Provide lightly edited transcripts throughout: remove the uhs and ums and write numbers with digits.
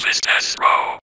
Twist test row.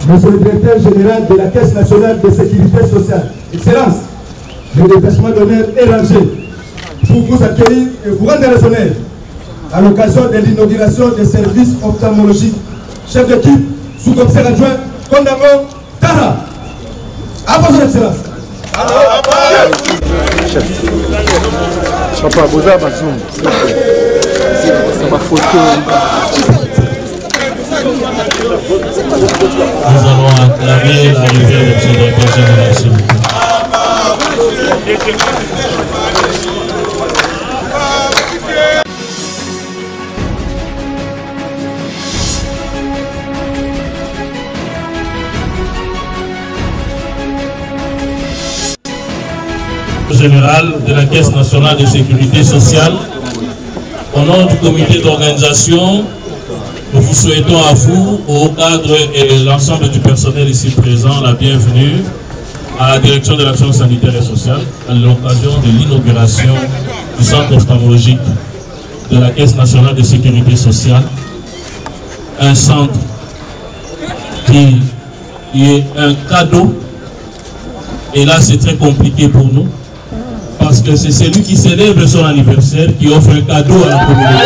Monsieur le directeur général de la Caisse nationale de sécurité sociale, Excellence, le détachement d'honneur est rangé pour vous accueillir et vous rendre les honneurs à l'occasion de l'inauguration des services ophtalmologiques. Chef d'équipe, sous-commissaire adjoint, Kondamo Tara. À votre Excellence. Papa, vous avez besoin. C'est ma photo. Nous allons acclamer l'arrivée de M. le directeur général, s'il vous plaît. Général de la Caisse nationale de sécurité sociale, au nom du comité d'organisation, nous vous souhaitons à vous, au cadre et l'ensemble du personnel ici présent, la bienvenue à la direction de l'action sanitaire et sociale à l'occasion de l'inauguration du centre ophtalmologique de la Caisse nationale de sécurité sociale. Un centre qui est un cadeau. Et là, c'est très compliqué pour nous. Parce que c'est celui qui célèbre son anniversaire qui offre un cadeau à la communauté.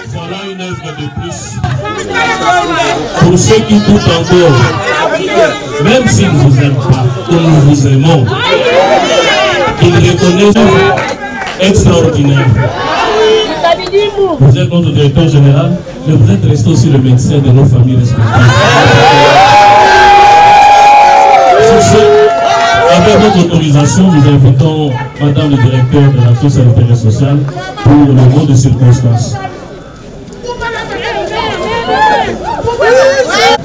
Voilà une œuvre de plus. Pour ceux qui doutent encore, même s'ils ne vous aiment pas, comme nous vous aimons, qu'ils reconnaissent extraordinaire. Vous êtes notre directeur général, mais vous êtes resté aussi le médecin de nos familles respectives. Sur ce, avec votre autorisation, nous invitons Madame le directeur de l'action sanitaire et sociale pour le mot de circonstance.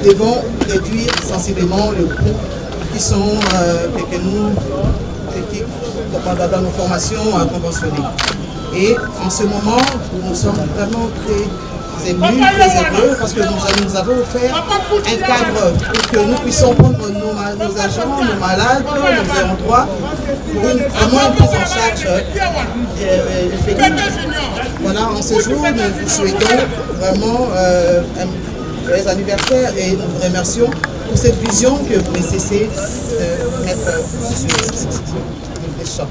Nous devons réduire sensiblement le coût qui sont que nous, dans nos formations conventionnelles. Et en ce moment, nous sommes vraiment très émus, très heureux, parce que nous avons offert un cadre pour que nous puissions prendre nos agents, nos malades, nos ayants droit, pour vraiment une prise en charge effective. Voilà, en ce jour, nous vous souhaitons vraiment joyeux anniversaire et nous vous remercions pour cette vision que vous ne cessez de mettre sur les champs.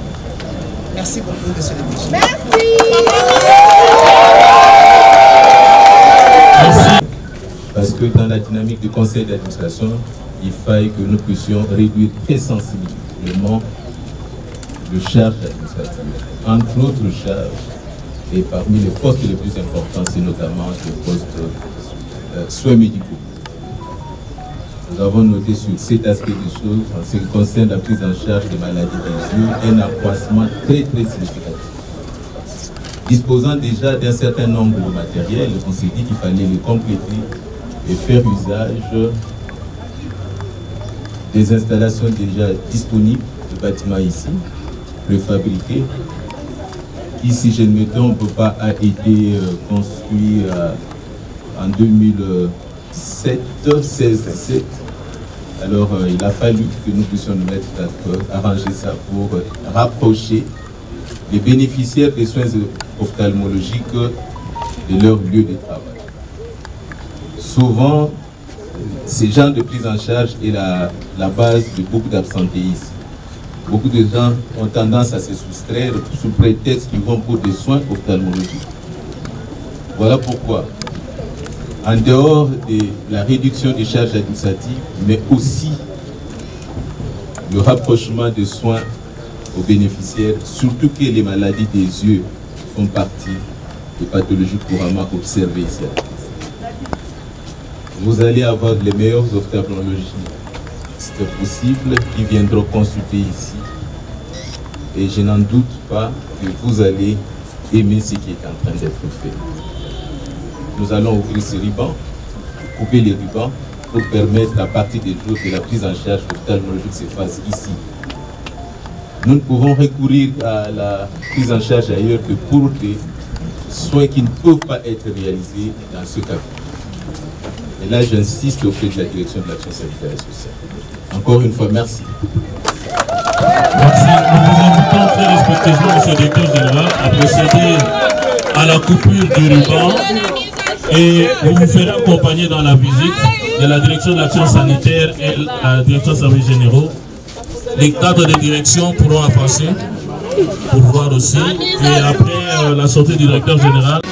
Merci beaucoup, monsieur le ministre. Merci. que dans la dynamique du conseil d'administration, il faille que nous puissions réduire très sensiblement le charge administrative. Entre autres charges, et parmi les postes les plus importants, c'est notamment le poste soins médicaux. Nous avons noté sur cet aspect des choses, en ce qui concerne la prise en charge des maladies des yeux, un accroissement très significatif. Disposant déjà d'un certain nombre de matériels, on s'est dit qu'il fallait les compléter et faire usage des installations déjà disponibles, le bâtiment ici, préfabriqué. Ici, je ne me trompe pas, a été construit en 2017, 16-17. Alors, il a fallu que nous puissions nous mettre d'accord, arranger ça pour rapprocher les bénéficiaires des soins ophtalmologiques de leur lieu de travail. Souvent, ces genres de prise en charge est la base de beaucoup d'absentéisme. Beaucoup de gens ont tendance à se soustraire sous prétexte qu'ils vont pour des soins ophtalmologiques. Voilà pourquoi, en dehors de la réduction des charges administratives, mais aussi le rapprochement des soins aux bénéficiaires, surtout que les maladies des yeux font partie des pathologies couramment observées ici. Vous allez avoir les meilleurs ophtalmologistes possibles qui viendront consulter ici. Et je n'en doute pas que vous allez aimer ce qui est en train d'être fait. Nous allons ouvrir ce ruban, couper les rubans pour permettre à partir des jours que la prise en charge ophtalmologique se fasse ici. Nous ne pouvons recourir à la prise en charge ailleurs que pour des soins qui ne peuvent pas être réalisés dans ce cas. Et là, j'insiste auprès de la direction de l'action sanitaire et sociale. Encore une fois, merci. Merci. Nous vous invitons très respectueusement, M. le directeur général, à procéder à la coupure du ruban et nous vous ferons accompagner dans la visite de la direction de l'action sanitaire et la direction des services généraux. Les cadres de direction pourront avancer pour voir aussi. Et après la sortie du directeur général,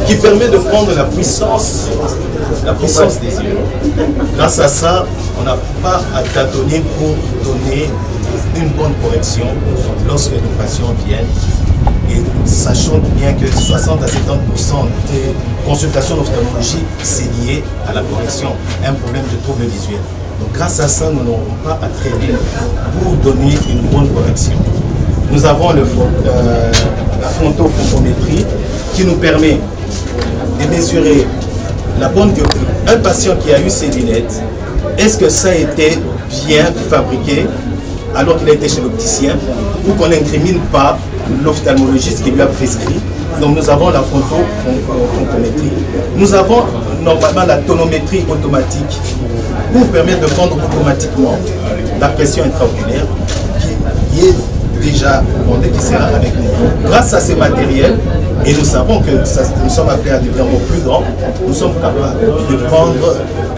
qui permet de prendre la puissance des yeux. Grâce à ça, on n'a pas à tâtonner pour donner une bonne correction lorsque nos patients viennent. Et sachant bien que 60 à 70% des consultations d'ophtalmologie, c'est lié à la correction, un problème de trouble visuel. Donc grâce à ça, nous n'aurons pas à traîner pour donner une bonne correction. Nous avons la frontophotométrie qui nous permet de mesurer la bonne dioptrie. Un patient qui a eu ses lunettes, est-ce que ça a été bien fabriqué alors qu'il a été chez l'opticien pour qu'on n'incrimine pas l'ophtalmologiste qui lui a prescrit? Donc nous avons la photométrie. Nous avons normalement la tonométrie automatique pour permettre de prendre automatiquement la pression intraoculaire qui est déjà demandée, qui sera avec nous. Grâce à ces matériels, et nous savons que nous sommes appelés à devenir encore plus grands, nous sommes capables de prendre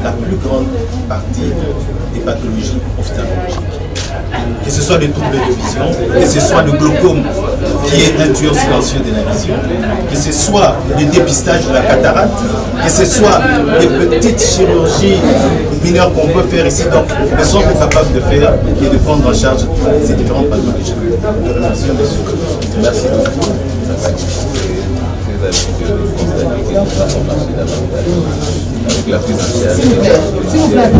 la plus grande partie des pathologies ophtalmologiques. Que ce soit les troubles de vision, que ce soit le glaucome qui est un tueur silencieux de la vision, que ce soit le dépistage de la cataracte, que ce soit les petites chirurgies mineures qu'on peut faire ici. Donc, nous sommes capables de faire et de prendre en charge ces différentes pathologies. Je remercie, monsieur. Merci beaucoup. Avec la prise en charge. S'il vous plaît.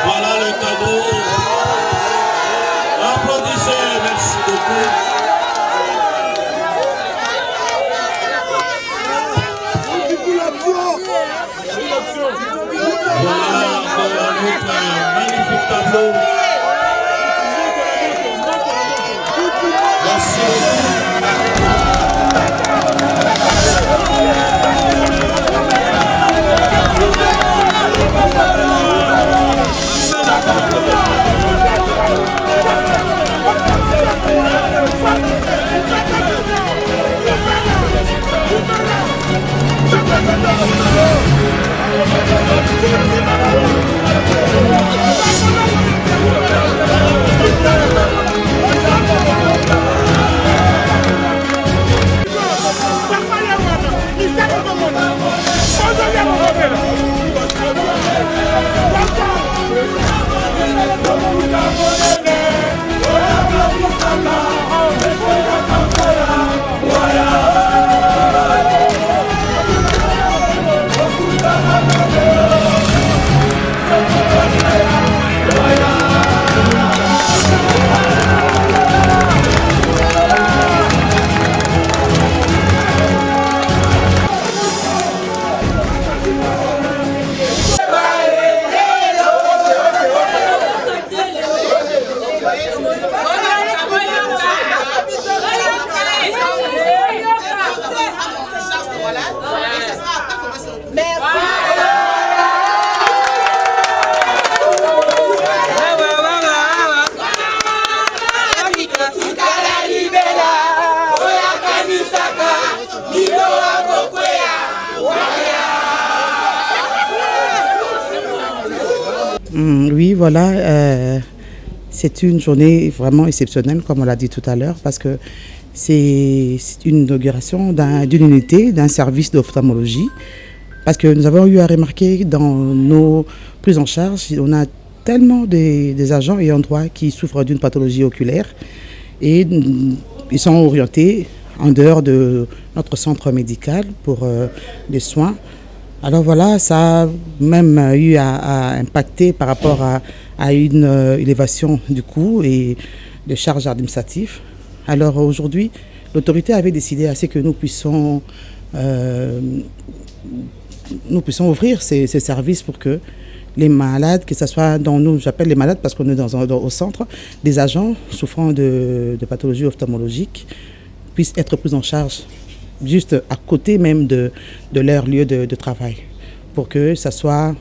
Voilà le cadeau. Applaudissez, merci beaucoup. Voilà notre magnifique tableau. Merci Oui, voilà. C'est une journée vraiment exceptionnelle, comme on l'a dit tout à l'heure, parce que c'est une inauguration d'une unité, d'un service d'ophtalmologie. Parce que nous avons eu à remarquer dans nos prises en charge, on a tellement des agents ayant droit qui souffrent d'une pathologie oculaire et ils sont orientés en dehors de notre centre médical pour des soins. Alors voilà, ça a même eu à impacter par rapport à une élévation du coût et des charges administratives. Alors aujourd'hui, l'autorité avait décidé à ce que nous puissions ouvrir ces services pour que les malades, que ce soit dans nous, j'appelle les malades parce qu'on est au centre, des agents souffrant de pathologies ophtalmologiques puissent être pris en charge juste à côté même de leur lieu de travail, pour que ça ne soit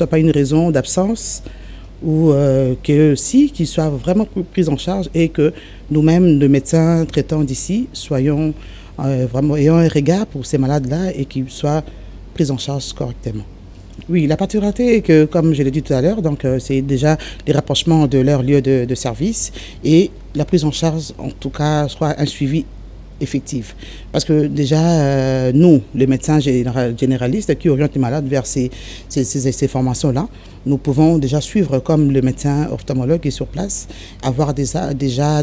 pas une raison d'absence ou qu'ils soient vraiment pris en charge et que nous-mêmes, les médecins traitants d'ici, soyons vraiment ayant un regard pour ces malades-là et qu'ils soient pris en charge correctement. Oui, la particularité est que, comme je l'ai dit tout à l'heure, donc c'est déjà les rapprochements de leur lieu de service et la prise en charge, en tout cas, soit un suivi effectif. Parce que déjà, nous, les médecins généralistes qui orientent les malades vers ces formations-là, nous pouvons déjà suivre comme le médecin ophtalmologue qui est sur place, avoir déjà